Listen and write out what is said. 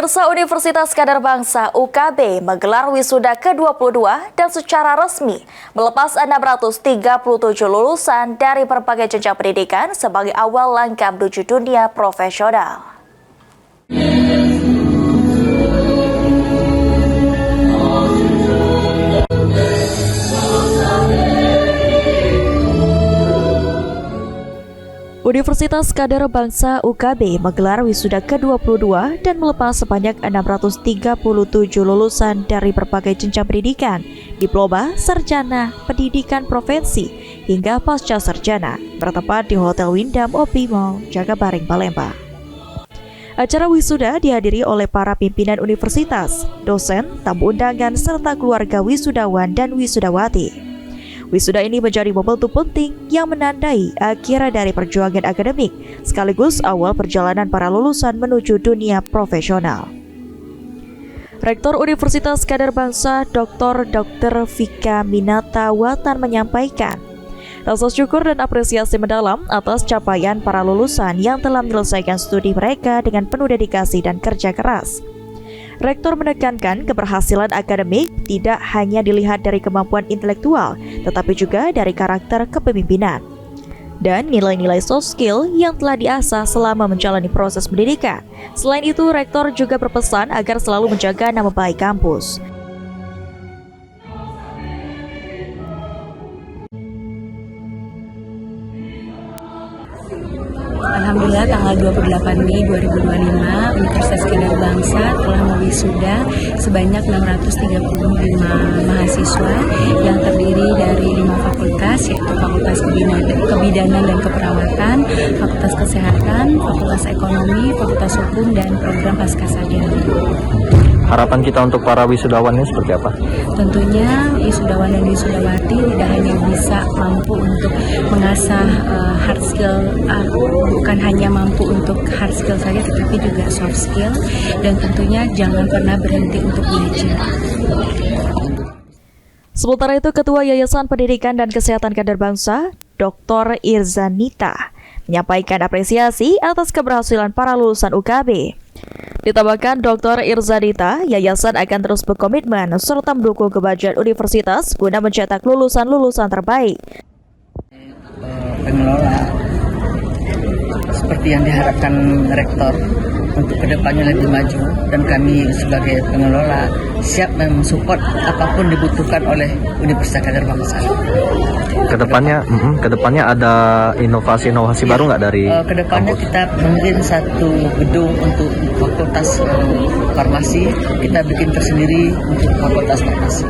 Pemirsa, Universitas Kadar Bangsa UKB menggelar wisuda ke-22 dan secara resmi melepas 637 lulusan dari berbagai jenjang pendidikan sebagai awal langkah menuju dunia profesional. Universitas Kadar Bangsa UKB menggelar wisuda ke-22 dan melepas sebanyak 637 lulusan dari berbagai jenjang pendidikan, diploma, sarjana, pendidikan profesi, hingga pasca sarjana, bertempat di Hotel Windham Opry Mall, Jagabaring, Palembang. Acara wisuda dihadiri oleh para pimpinan universitas, dosen, tamu undangan, serta keluarga wisudawan dan wisudawati. Wisuda ini menjadi momentum penting yang menandai akhir dari perjuangan akademik, sekaligus awal perjalanan para lulusan menuju dunia profesional. Rektor Universitas Kadar Bangsa, Dr. Vika Minata Watan menyampaikan, rasa syukur dan apresiasi mendalam atas capaian para lulusan yang telah menyelesaikan studi mereka dengan penuh dedikasi dan kerja keras. Rektor menekankan keberhasilan akademik tidak hanya dilihat dari kemampuan intelektual, tetapi juga dari karakter kepemimpinan dan nilai-nilai soft skill yang telah diasah selama menjalani proses pendidikan. Selain itu, Rektor juga berpesan agar selalu menjaga nama baik kampus. Alhamdulillah tanggal 28 Mei 2025 Universitas Kadar Bangsa telah mewisuda sebanyak 635 mahasiswa yang terdiri dari 5 fakultas, yaitu Fakultas Kebidanan dan Keperawatan, Fakultas Kesehatan, Fakultas Ekonomi, Fakultas Hukum, dan Program Pascasarjana. Harapan kita untuk para wisudawan ini seperti apa? Tentunya wisudawan dan wisudawati tidak hanya bisa mampu untuk mengasah hard skill, bukan hanya mampu untuk hard skill saja, tetapi juga soft skill, dan tentunya jangan pernah berhenti untuk belajar. Sementara itu, Ketua Yayasan Pendidikan dan Kesehatan Kadar Bangsa, Dr. Irzanita, menyampaikan apresiasi atas keberhasilan para lulusan UKB. Ditambahkan Dr. Irzanita, yayasan akan terus berkomitmen serta mendukung kemajuan universitas guna mencetak lulusan-lulusan terbaik. Pengelola seperti yang diharapkan rektor untuk kedepannya lebih maju, dan kami sebagai pengelola siap mensupport apapun dibutuhkan oleh Universitas Kadar Bangsa. Kedepannya ada inovasi baru nggak dari kedepannya kampus? Kita mungkin satu gedung untuk fakultas farmasi, kita bikin tersendiri untuk fakultas farmasi.